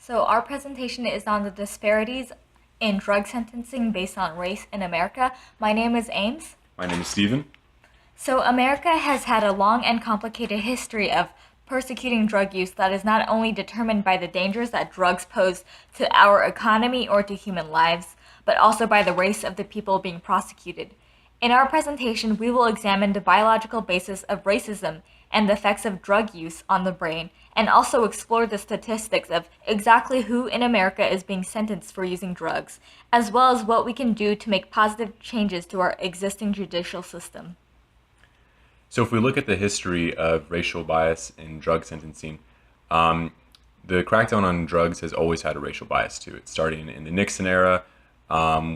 So our presentation is on the disparities in drug sentencing based on race in America. My name is Ames. My name is Steven. So America has had a long and complicated history of persecuting drug use that is not only determined by the dangers that drugs pose to our economy or to human lives, but also by the race of the people being prosecuted. In our presentation, we will examine the biological basis of racism and the effects of drug use on the brain, and also explore the statistics of exactly who in America is being sentenced for using drugs, as well as what we can do to make positive changes to our existing judicial system. So, if we look at the history of racial bias in drug sentencing, um, the crackdown on drugs has always had a racial bias to it, starting in the Nixon era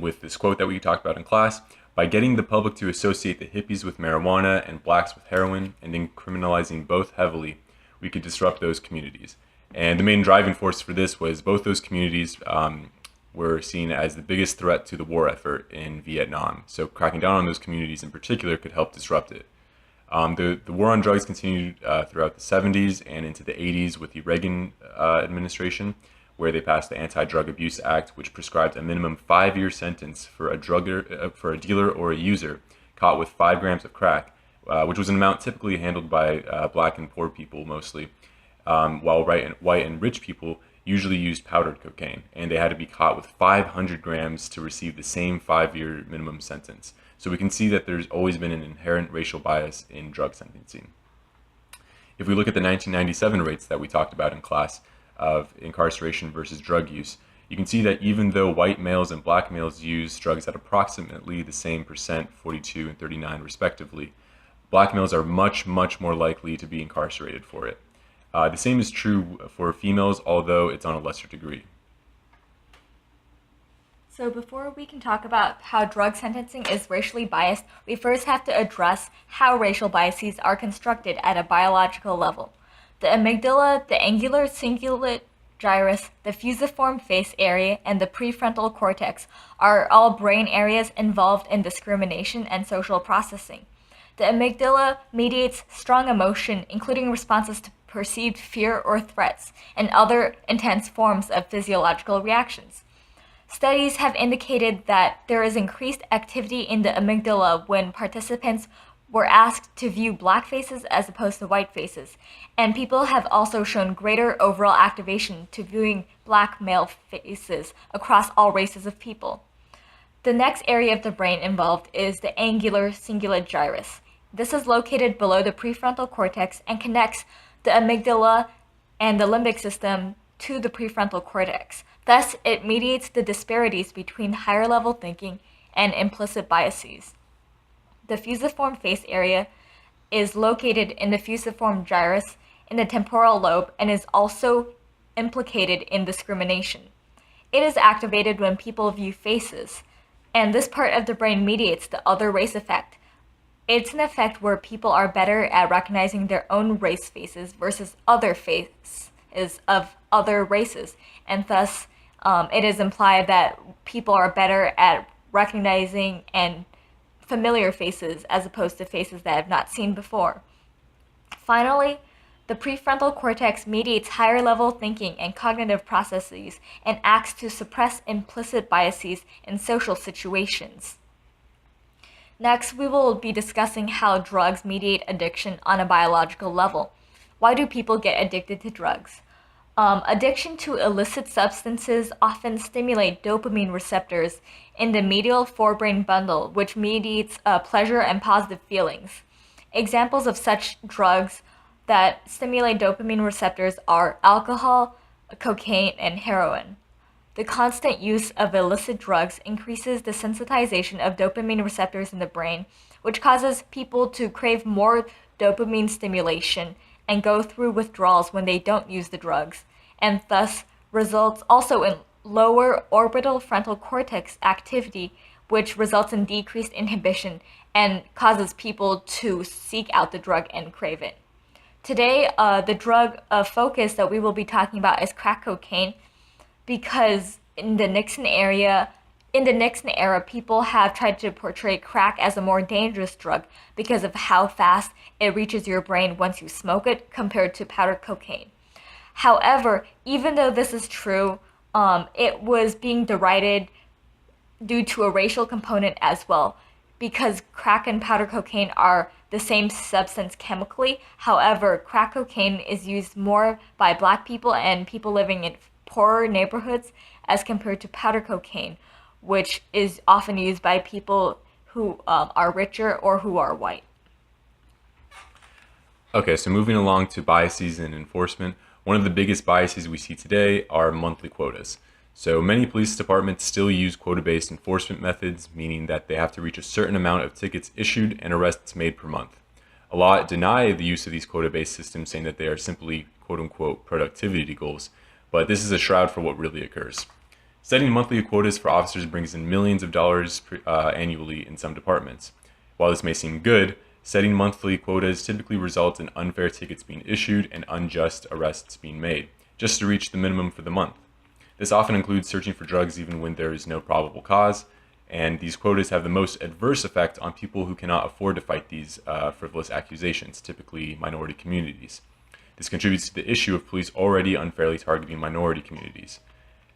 with this quote that we talked about in class. By getting the public to associate the hippies with marijuana and blacks with heroin, and then criminalizing both heavily, we could disrupt those communities. And the main driving force for this was both those communities were seen as the biggest threat to the war effort in Vietnam. So, cracking down on those communities in particular could help disrupt it. The war on drugs continued throughout the 70s and into the 80s with the Reagan administration, where they passed the Anti-Drug Abuse Act, which prescribed a minimum 5-year sentence for for a dealer or a user caught with 5 grams of crack, which was an amount typically handled by black and poor people mostly, while white and rich people usually used powdered cocaine, and they had to be caught with 500 grams to receive the same 5-year minimum sentence. So we can see that there's always been an inherent racial bias in drug sentencing. If we look at the 1997 rates that we talked about in class of incarceration versus drug use, you can see that even though white males and black males use drugs at approximately the same percent, 42 and 39 respectively, black males are much, much more likely to be incarcerated for it. The same is true for females, although it's on a lesser degree. So before we can talk about how drug sentencing is racially biased, we first have to address how racial biases are constructed at a biological level. The amygdala, the angular cingulate gyrus, the fusiform face area, and the prefrontal cortex are all brain areas involved in discrimination and social processing. The amygdala mediates strong emotion, including responses to perceived fear or threats, and other intense forms of physiological reactions. Studies have indicated that there is increased activity in the amygdala when participants were asked to view black faces as opposed to white faces, and people have also shown greater overall activation to viewing black male faces across all races of people. The next area of the brain involved is the angular cingulate gyrus. This is located below the prefrontal cortex and connects the amygdala and the limbic system to the prefrontal cortex. Thus, it mediates the disparities between higher level thinking and implicit biases. The fusiform face area is located in the fusiform gyrus in the temporal lobe and is also implicated in discrimination. It is activated when people view faces, and this part of the brain mediates the other race effect. It's an effect where people are better at recognizing their own race faces versus other faces of other races, and thus it is implied that people are better at recognizing and familiar faces as opposed to faces that have not seen before. Finally, the prefrontal cortex mediates higher level thinking and cognitive processes and acts to suppress implicit biases in social situations. Next, we will be discussing how drugs mediate addiction on a biological level. Why do people get addicted to drugs? Addiction to illicit substances often stimulate dopamine receptors in the medial forebrain bundle, which mediates pleasure and positive feelings. Examples of such drugs that stimulate dopamine receptors are alcohol, cocaine, and heroin. The constant use of illicit drugs increases the sensitization of dopamine receptors in the brain, which causes people to crave more dopamine stimulation and go through withdrawals when they don't use the drugs, and thus results also in lower orbital frontal cortex activity, which results in decreased inhibition and causes people to seek out the drug and crave it. Today, the drug focus that we will be talking about is crack cocaine, because in the Nixon era, people have tried to portray crack as a more dangerous drug because of how fast it reaches your brain once you smoke it compared to powder cocaine. However, even though this is true, it was being derided due to a racial component as well, because crack and powder cocaine are the same substance chemically. However, crack cocaine is used more by black people and people living in poorer neighborhoods as compared to powder cocaine, which is often used by people who are richer or who are white. Okay, so moving along to biases in enforcement, one of the biggest biases we see today are monthly quotas. So many police departments still use quota-based enforcement methods, meaning that they have to reach a certain amount of tickets issued and arrests made per month. A lot deny the use of these quota-based systems, saying that they are simply quote-unquote productivity goals, but this is a shroud for what really occurs. Setting monthly quotas for officers brings in millions of dollars annually in some departments. While this may seem good, setting monthly quotas typically results in unfair tickets being issued and unjust arrests being made, just to reach the minimum for the month. This often includes searching for drugs even when there is no probable cause, and these quotas have the most adverse effect on people who cannot afford to fight these frivolous accusations, typically minority communities. This contributes to the issue of police already unfairly targeting minority communities.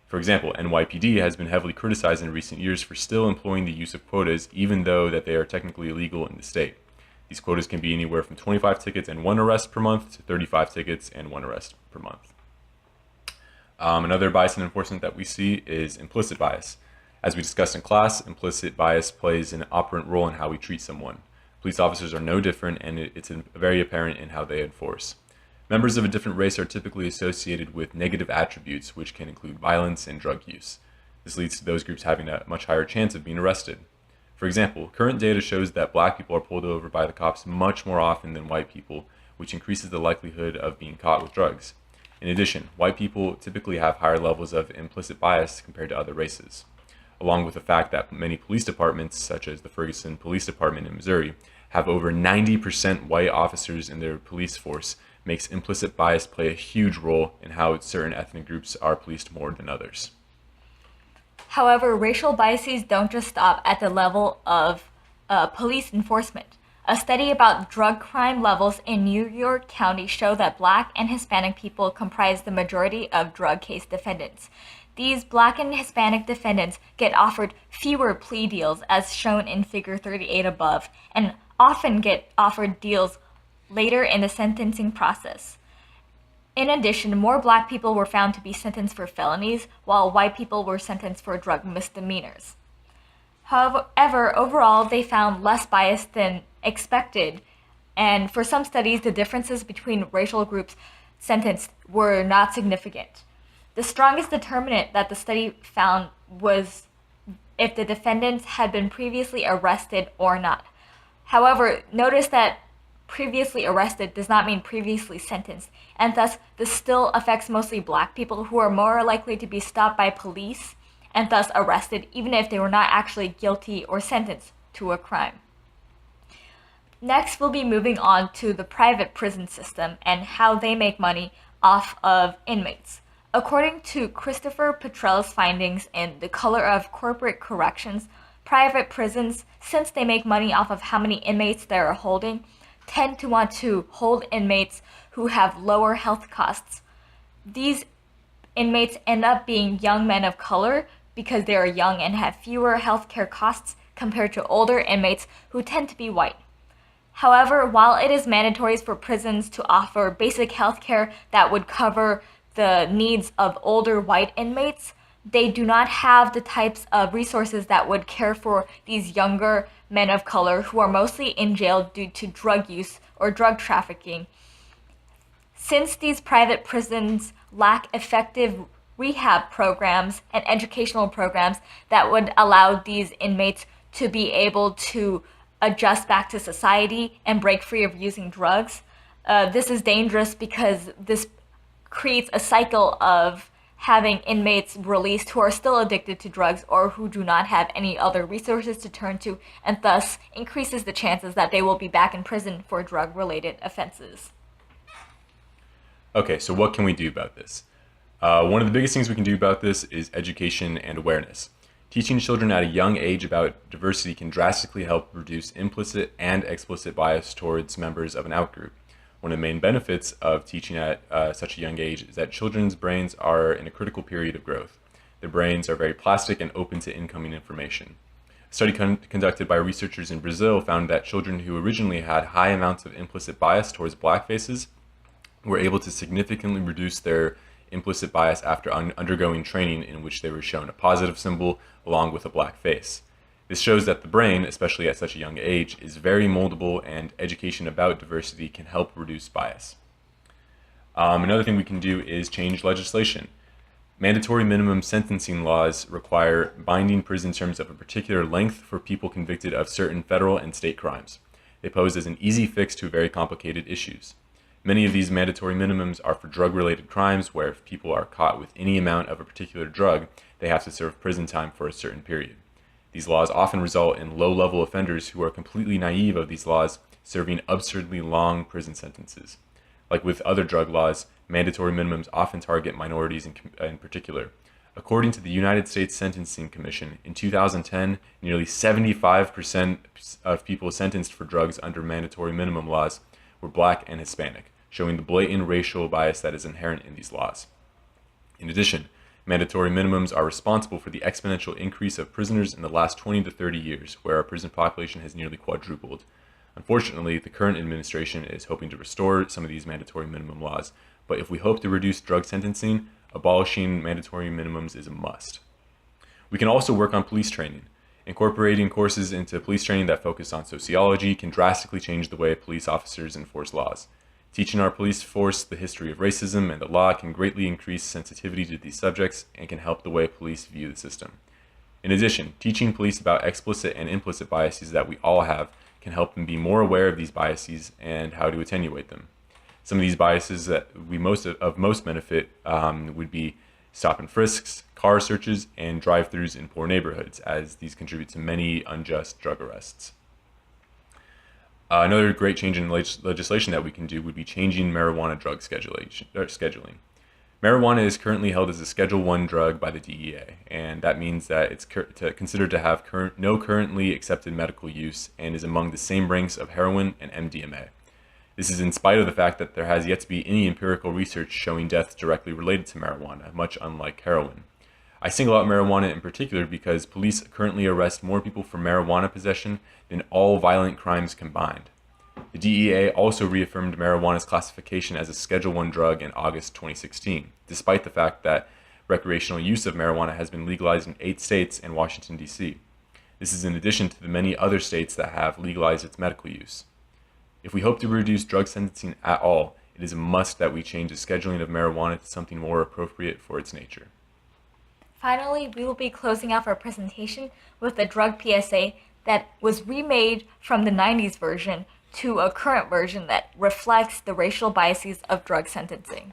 For example, NYPD has been heavily criticized in recent years for still employing the use of quotas, even though that they are technically illegal in the state. These quotas can be anywhere from 25 tickets and 1 arrest per month to 35 tickets and 1 arrest per month. Another bias in enforcement that we see is implicit bias. As we discussed in class, implicit bias plays an operant role in how we treat someone. Police officers are no different, and it's very apparent in how they enforce. Members of a different race are typically associated with negative attributes, which can include violence and drug use. This leads to those groups having a much higher chance of being arrested. For example, current data shows that black people are pulled over by the cops much more often than white people, which increases the likelihood of being caught with drugs. In addition, white people typically have higher levels of implicit bias compared to other races, along with the fact that many police departments, such as the Ferguson Police Department in Missouri, have over 90% white officers in their police force, makes implicit bias play a huge role in how certain ethnic groups are policed more than others. However, racial biases don't just stop at the level of police enforcement. A study about drug crime levels in New York County showed that Black and Hispanic people comprise the majority of drug case defendants. These Black and Hispanic defendants get offered fewer plea deals, as shown in Figure 38 above, and often get offered deals later in the sentencing process. In addition, more Black people were found to be sentenced for felonies, while white people were sentenced for drug misdemeanors. However, overall, they found less bias than expected, and for some studies, the differences between racial groups sentenced were not significant. The strongest determinant that the study found was if the defendants had been previously arrested or not. However, notice that previously arrested does not mean previously sentenced, and thus this still affects mostly Black people, who are more likely to be stopped by police and thus arrested even if they were not actually guilty or sentenced to a crime. Next, we'll be moving on to the private prison system and how they make money off of inmates. According to Christopher Petrell's findings in The Color of Corporate Corrections, private prisons, since they make money off of how many inmates they are holding, tend to want to hold inmates who have lower health costs. These inmates end up being young men of color because they are young and have fewer healthcare costs compared to older inmates who tend to be white. However, while it is mandatory for prisons to offer basic healthcare that would cover the needs of older white inmates, they do not have the types of resources that would care for these younger men of color who are mostly in jail due to drug use or drug trafficking. Since these private prisons lack effective rehab programs and educational programs that would allow these inmates to be able to adjust back to society and break free of using drugs, this is dangerous because this creates a cycle of having inmates released who are still addicted to drugs or who do not have any other resources to turn to, and thus increases the chances that they will be back in prison for drug-related offenses. Okay, so what can we do about this? One of the biggest things we can do about this is education and awareness. Teaching children at a young age about diversity can drastically help reduce implicit and explicit bias towards members of an outgroup. One of the main benefits of teaching at such a young age is that children's brains are in a critical period of growth. Their brains are very plastic and open to incoming information. A study conducted by researchers in Brazil found that children who originally had high amounts of implicit bias towards black faces were able to significantly reduce their implicit bias after undergoing training in which they were shown a positive symbol along with a black face. This shows that the brain, especially at such a young age, is very moldable, and education about diversity can help reduce bias. Another thing we can do is change legislation. Mandatory minimum sentencing laws require binding prison terms of a particular length for people convicted of certain federal and state crimes. They pose as an easy fix to very complicated issues. Many of these mandatory minimums are for drug-related crimes, where if people are caught with any amount of a particular drug, they have to serve prison time for a certain period. These laws often result in low-level offenders who are completely naive of these laws serving absurdly long prison sentences. Like with other drug laws, mandatory minimums often target minorities in particular. According to the United States Sentencing Commission, in 2010, nearly 75% of people sentenced for drugs under mandatory minimum laws were black and Hispanic, showing the blatant racial bias that is inherent in these laws. In addition, mandatory minimums are responsible for the exponential increase of prisoners in the last 20 to 30 years, where our prison population has nearly quadrupled. Unfortunately, the current administration is hoping to restore some of these mandatory minimum laws, but if we hope to reduce drug sentencing, abolishing mandatory minimums is a must. We can also work on police training. Incorporating courses into police training that focus on sociology can drastically change the way police officers enforce laws. Teaching our police force the history of racism and the law can greatly increase sensitivity to these subjects and can help the way police view the system. In addition, teaching police about explicit and implicit biases that we all have can help them be more aware of these biases and how to attenuate them. Some of these biases that we most benefit would be stop and frisks, car searches, and drive-thrus in poor neighborhoods, as these contribute to many unjust drug arrests. Another great change in legislation that we can do would be changing marijuana drug scheduling. Marijuana is currently held as a Schedule I drug by the DEA, and that means that it's considered to have no currently accepted medical use and is among the same ranks of heroin and MDMA. This is in spite of the fact that there has yet to be any empirical research showing deaths directly related to marijuana, much unlike heroin. I single out marijuana in particular because police currently arrest more people for marijuana possession than all violent crimes combined. The DEA also reaffirmed marijuana's classification as a Schedule I drug in August 2016, despite the fact that recreational use of marijuana has been legalized in 8 states and Washington, D.C. This is in addition to the many other states that have legalized its medical use. If we hope to reduce drug sentencing at all, it is a must that we change the scheduling of marijuana to something more appropriate for its nature. Finally, we will be closing off our presentation with a drug PSA that was remade from the 90s version to a current version that reflects the racial biases of drug sentencing.